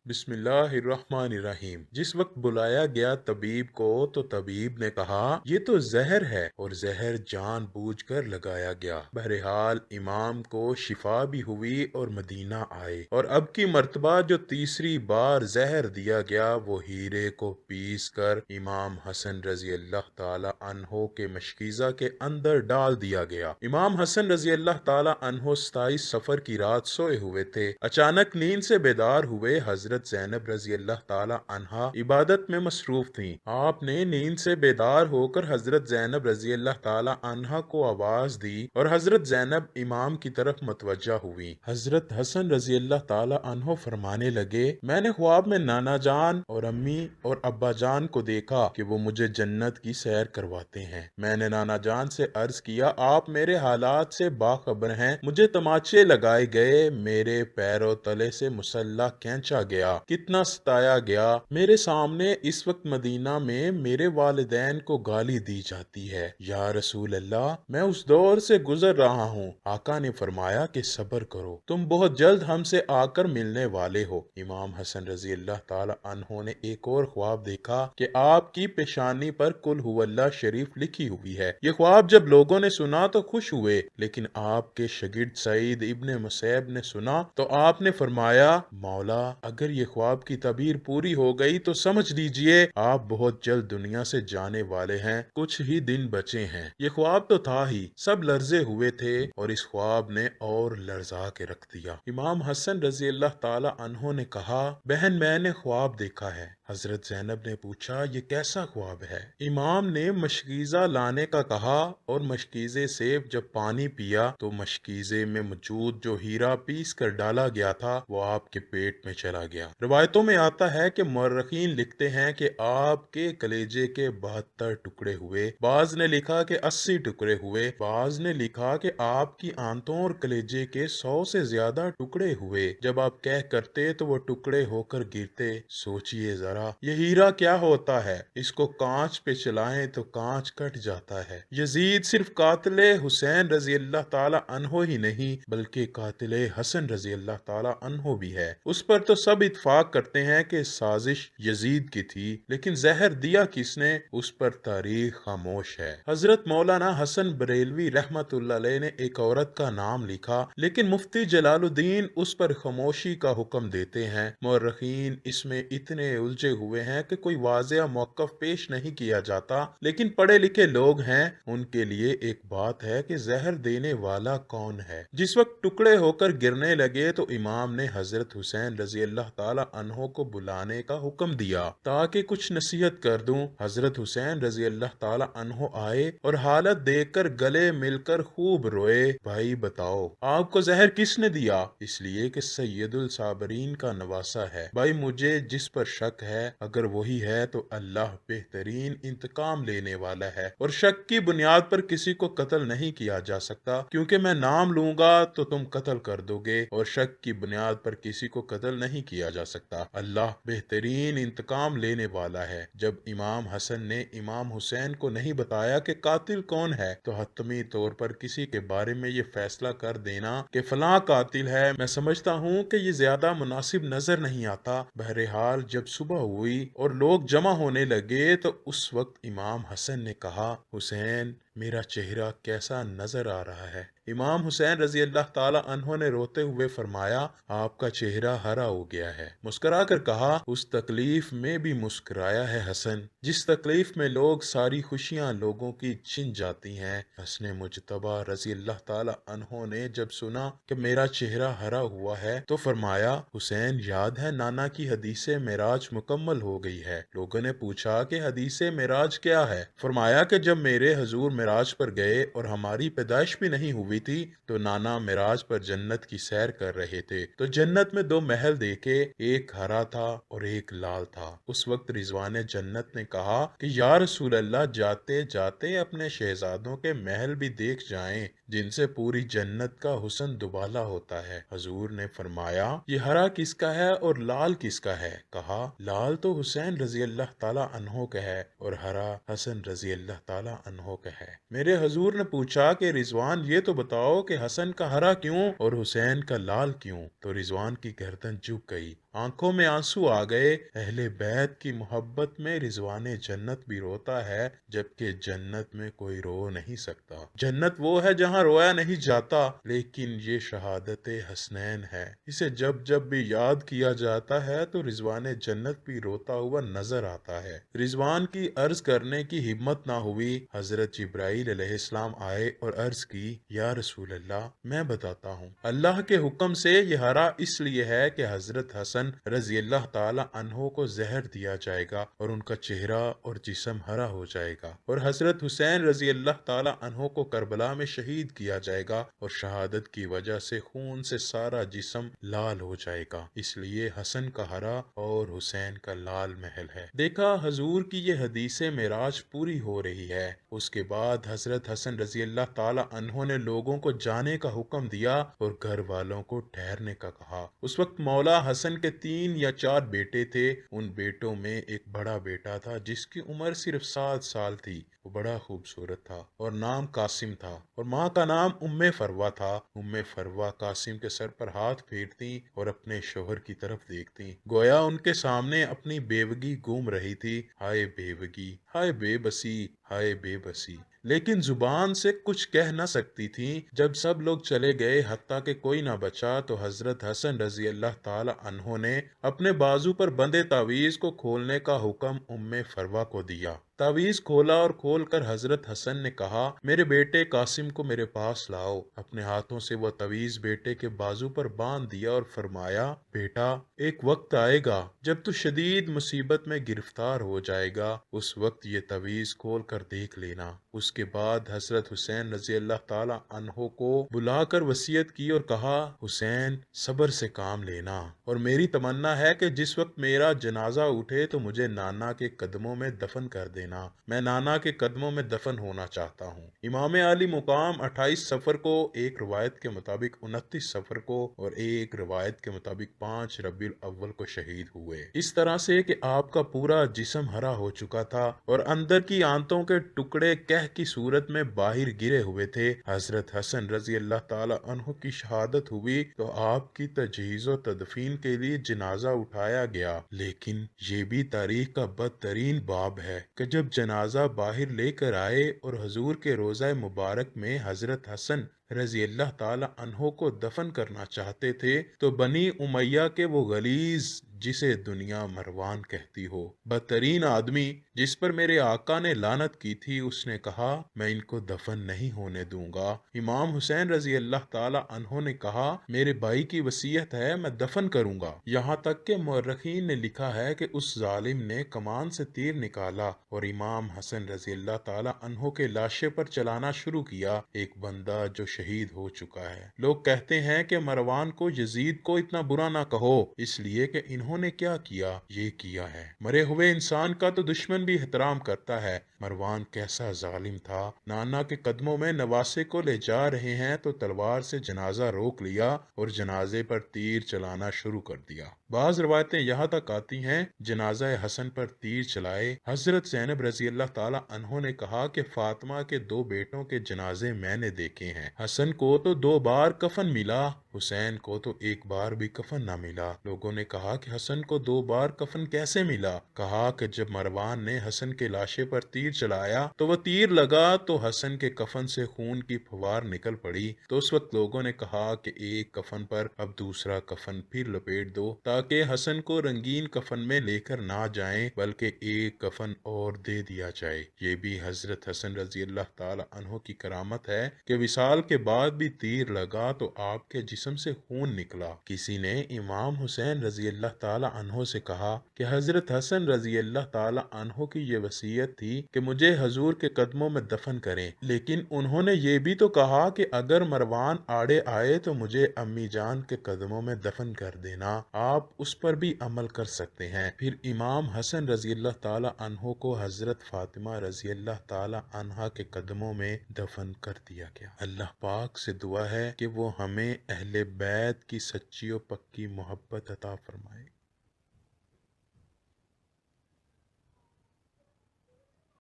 बिस्मिल्लाहिर्रहमानिर्रहीम। जिस वक्त बुलाया गया तबीब को तो तबीब ने कहा ये तो जहर है और जहर जानबूझकर लगाया गया। बहरहाल इमाम को शिफा भी हुई और मदीना आए और अब की मर्तबा जो तीसरी बार जहर दिया गया वो हीरे को पीस कर इमाम हसन रजी अल्लाह ताला अन्हो के मशकीज़ा के अंदर डाल दिया गया। इमाम हसन रजी अल्लाह ताला अन्हो 27 सफर की रात सोए हुए थे। अचानक नींद से बेदार हुए हजरत ज़ैनब रजी अल्लाह ताला अन्हा इबादत में मसरूफ थीं। आपने नींद से बेदार होकर हजरत ज़ैनब रजी अल्लाह ताला अन्हा को आवाज दी और हजरत ज़ैनब इमाम की तरफ मुतवज्जा हुई। हजरत हसन रजी अल्लाह ताला अन्हो फरमाने लगे, मैंने ख्वाब में नाना जान और अम्मी और अब्बा जान को देखा कि वो मुझे जन्नत की सैर करवाते हैं। मैंने नाना जान से अर्ज किया, आप मेरे हालात से बाखबर हैं। मुझे तमाचे लगाए गए, मेरे पैरों तले से मुसल्ला खींचा गया, कितना सताया गया। मेरे सामने इस वक्त मदीना में मेरे वालिदैन को गाली दी जाती है। या रसूल अल्लाह, मैं उस दौर से गुजर रहा हूँ। आका ने फरमाया कि सब्र करो, तुम बहुत जल्द हमसे आकर मिलने वाले हो। इमाम हसन रजी अल्लाह ताला अन्हो ने एक और ख्वाब देखा कि आपकी पेशानी पर कुल हुवल्लाह शरीफ लिखी हुई है। ये ख्वाब जब लोगों ने सुना तो खुश हुए, लेकिन आपके शागिर्द सईद इब्ने मुसैब ने सुना तो आपने फरमाया, मौला अगर ये ख्वाब की तबीर पूरी हो गई तो समझ लीजिए आप बहुत जल्द दुनिया से जाने वाले हैं, कुछ ही दिन बचे हैं। ये ख्वाब तो था ही, सब लर्जे हुए थे और इस ख्वाब ने और लर्जा के रख दिया। इमाम हसन रजी अल्लाह ताला अन्हो ने कहा, बहन मैंने ख्वाब देखा है। हजरत ज़ैनब ने पूछा, ये कैसा ख्वाब है? इमाम ने मशकीज़ा लाने का कहा और मशकीज़े से जब पानी पिया तो मशकीज़े में मौजूद जो हीरा पीस कर डाला गया था वो आपके पेट में चला गया। रिवायतों में आता है कि मुर्रखीन लिखते हैं कि आपके कलेजे के 72 टुकड़े हुए, बाज ने लिखा कि 80 टुकड़े हुए, बाज ने लिखा कि आपकी आंतों और कलेजे के 100 से ज्यादा टुकड़े हुए। जब आप कह करते तो वो टुकड़े होकर गिरते। सोचिए जरा ये हीरा क्या होता है, इसको कांच पे चलाएं तो कांच कट जाता है। यजीद सिर्फ कातिले हुसैन रजी अल्लाह ताला अन्हो ही नहीं बल्कि कातिले हसन रजी अल्लाह ताला अन्हो भी है। उस पर तो सब इत्फाक करते हैं कि साजिश यजीद की थी, लेकिन जहर दिया किसने उस पर तारीख खामोश है। हजरत मौलाना हसन बरेलवी रहमतुल्लाह अलैह ने एक औरत का नाम लिखा, लेकिन मुफ्ती जलालुद्दीन उस पर खामोशी का हुक्म देते हैं। मुर्रखीन इसमें इतने उलझे हुए हैं कि कोई वाज़ेह मौक़िफ़ पेश नहीं किया जाता, लेकिन पढ़े लिखे लोग हैं उनके लिए एक बात है कि जहर देने वाला कौन है। जिस वक्त टुकड़े होकर गिरने लगे तो इमाम ने हजरत हुसैन रजी अल्लाह ताला अन्हो को बुलाने का हुक्म दिया ताकि कुछ नसीहत कर दूं। हजरत हुसैन रजी अल्लाह ताला अन्हो आए और हालत देखकर गले मिलकर खूब रोए। भाई बताओ आपको जहर किसने दिया? इसलिए कि सैयदुल साबरीन का नवासा है। भाई मुझे जिस पर शक है अगर वही है तो अल्लाह बेहतरीन इंतकाम लेने वाला है और शक की बुनियाद पर किसी को कत्ल नहीं किया जा सकता, क्योंकि मैं नाम लूंगा तो तुम कत्ल कर दोगे और शक की बुनियाद पर किसी को कत्ल नहीं किया जा सकता। अल्लाह बेहतरीन इंतकाम लेने वाला है। जब इमाम हसन ने इमाम हुसैन को नहीं बताया कि कातिल कौन है तो हतमी तौर पर किसी के बारे में ये फैसला कर देना कि फलां कातिल है, मैं समझता हूँ कि ये ज्यादा मुनासिब नजर नहीं आता। बहरहाल जब सुबह हुई और लोग जमा होने लगे तो उस वक्त इमाम हसन ने कहा, हुसैन मेरा चेहरा कैसा नजर आ रहा है? इमाम हुसैन रजी अल्लाह ताला अन्हो ने रोते हुए फरमाया, आपका चेहरा हरा हो गया है। मुस्कुरा कर कहा, उस तकलीफ में भी मुस्कुराया है हसन जिस तकलीफ में लोग सारी खुशियां लोगों की छिन जाती हैं। हसन मुजतबा रजी अल्लाह ताला अन्हो ने जब सुना कि मेरा चेहरा हरा हुआ है तो फरमाया, हुसैन याद है नाना की हदीसे मेराज मुकम्मल हो गई है। लोगों ने पूछा कि हदीसे मेराज क्या है? फरमाया कि जब मेरे हजूर मेराज पर गए और हमारी पैदाइश भी नहीं हुई थी तो नाना मेराज पर जन्नत की सैर कर रहे थे तो जन्नत में दो महल देखे, एक हरा था और एक लाल था। उस वक्त रिजवान जन्नत ने कहा कि या रसूल अल्लाह, जाते जाते अपने शहजादों के महल भी देख जाएं जिनसे पूरी जन्नत का हुस्न दुबाला होता है। हजूर ने फरमाया, ये हरा किसका है और लाल किसका है? कहा, लाल तो हुसैन रजी अल्लाह ताला अन्हो का है और हरा हसन रजी अल्लाह ताला अन्हो का है। मेरे हजूर ने पूछा कि रिजवान ये तो बताओ कि हसन का हरा क्यों और हुसैन का लाल क्यों? तो रिजवान की गर्दन झुक गई आंखों में आंसू आ गए। अहले बैत की मोहब्बत में रिजवान जन्नत भी रोता है, जबकि जन्नत में कोई रो नहीं सकता। जन्नत वो है जहाँ रोया नहीं जाता, लेकिन ये शहादत हसनैन है। इसे जब जब भी याद किया जाता है तो रिजवान जन्नत भी रोता हुआ नजर आता है। रिजवान की अर्ज करने की हिम्मत ना हुई। हजरत जिब्राइल अलैहिस्सलाम आए और अर्ज की, या रसूल अल्लाह, मैं बताता हूँ। अल्लाह के हुक्म से ये हरा इसलिए है कि हजरत हसन रजी अल्लाह ताला अन्हो को जहर दिया जाएगा और उनका चेहरा और जिस्म हरा हो जाएगा, और हजरत हुसैन रजी अल्लाह ताला अन्हो को करबला में शहीद किया जाएगा और शहादत की वजह से खून से सारा जिस्म लाल हो जाएगा। इसलिए हसन का हरा और हुसैन का लाल महल है। देखा, हजूर की ये हदीस मेराज पूरी हो रही है। उसके बाद हजरत हसन रजी अल्लाह ताला अन्हो ने लोगों को जाने का हुक्म दिया और घर वालों को ठहरने का कहा। उस वक्त मौला हसन के 3 या 4 बेटे थे। उन बेटों में एक बड़ा बेटा था जिसकी उम्र सिर्फ 7 साल थी। वो बड़ा खूबसूरत था और नाम कासिम था, और माँ का नाम उम्मे फरवा था। उम्मे फरवा कासिम के सर पर हाथ फेरती और अपने शोहर की तरफ देखती, गोया उनके सामने अपनी बेवगी घूम रही थी। हाय बेवगी, हाय बेबसी, हाय बेबसी, लेकिन जुबान से कुछ कह न सकती थी। जब सब लोग चले गए, हत्ता कि कोई न बचा, तो हजरत हसन रजी अल्लाह ताला अन्हो ने अपने बाजू पर बंधे तावीज को खोलने का हुक्म उम्मे फरवा को दिया। तावीज खोला और खोलकर हजरत हसन ने कहा, मेरे बेटे कासिम को मेरे पास लाओ। अपने हाथों से वह तावीज बेटे के बाजू पर बांध दिया और फरमाया, बेटा, एक वक्त आएगा जब तू शदीद मुसीबत में गिरफ्तार हो जाएगा। उस वक्त ये तावीज खोल कर देख लेना। उसके बाद हजरत हुसैन रजी अल्लाह ताला अन्हो को बुलाकर वसीयत की और कहा, हुसैन, सब्र से काम लेना, और मेरी तमन्ना है कि जिस वक्त मेरा जनाजा उठे तो मुझे नाना के कदमों में दफन कर देना। मैं नाना के कदमों में दफन होना चाहता हूँ। इमाम अली मुकाम 28 सफर को, एक रवायत के मुताबिक 29 सफर को और एक रवायत के मुताबिक 5 रबीउल अव्वल को शहीद हुए। इस तरह से कि आपका पूरा जिस्म हरा हो चुका था और अंदर की आंतों के टुकड़े कह की सूरत में बाहर गिरे हुए थे। हजरत हसन रजी अल्लाह ताला अन्हु की शहादत हुई तो आपकी तजहीज़ व तदफीन के लिए जनाजा उठाया गया। लेकिन ये भी तारीख का बदतरीन बाब है कि जब जनाजा बाहर लेकर आए और हजूर के रोज़ा मुबारक में हजरत हसन रजी अल्लाह ताला अन्हो को दफन करना चाहते थे, तो बनी उमैया के वो गलीज, जिसे दुनिया मरवान कहती हो, बदतरीन आदमी जिस पर मेरे आका ने लानत की थी, उसने कहा, मैं इनको दफन नहीं होने दूंगा। इमाम हुसैन रजी अल्लाह ताला अन्हो ने कहा, मेरे भाई की वसीयत है, मैं दफन करूंगा। यहाँ तक के मुअर्रिखीन ने लिखा है कि उस जालिम ने कमान से तीर निकाला और इमाम हसन रजी अल्लाह ताला अन्हो के लाशे पर चलाना शुरू किया। एक बंदा जो शहीद हो चुका है। लोग कहते हैं कि मरवान को यजीद को इतना बुरा ना कहो, इसलिए कि इन्होंने क्या किया, ये किया है। मरे हुए इंसान का तो दुश्मन भी एहतराम करता है। मरवान कैसा जालिम था। नाना के कदमों में नवासे को ले जा रहे हैं तो तलवार से जनाजा रोक लिया और जनाजे पर तीर चलाना शुरू कर दिया। बाज रवायतें यहाँ तक आती हैं, जनाजा हसन पर तीर चलाए। हजरत ज़ैनब रजी अल्लाह ताला अन्हो ने कहा कि फातिमा के 2 बेटों के जनाजे मैंने देखे हैं। हसन को तो 2 बार कफन मिला, हुसैन को तो 1 बार भी कफन न मिला। लोगों ने कहा कि हसन को 2 बार कफन कैसे मिला? कहा कि जब मरवान ने हसन के लाशे पर तीर चलाया तो वह तीर लगा तो हसन के कफन से खून की फुवार निकल पड़ी। तो उस वक्त लोगों ने कहा कि एक कफन पर अब दूसरा कफन फिर लपेट दो, ताकि हसन को रंगीन कफन में लेकर ना जाएं, बल्कि एक कफन और दे दिया जाए। ये भी हजरत हसन रजी अल्लाह ताला अन्हो की करामत है कि विसाल के बाद भी तीर लगा तो आपके जिस्म से खून निकला। किसी ने इमाम हुसैन रजी अल्लाह ताला अन्हो से कहा कि हजरत हसन रजी अल्लाह ताला अन्हो की ये वसीयत थी कि मुझे हजूर के कदमों में दफन करें, लेकिन उन्होंने ये भी तो कहा कि अगर मरवान आड़े आए तो मुझे अम्मी जान के कदमों में दफन कर देना। आप उस पर भी अमल कर सकते हैं। फिर इमाम हसन रजी अल्लाह ताला अन्हो को हजरत फातिमा रजी अल्लाह ताला अन्हा के कदमों में दफन कर दिया गया। अल्लाह पाक से दुआ है कि वो हमें अहले बैत की सच्ची और पक्की मोहब्बत अता फरमाए।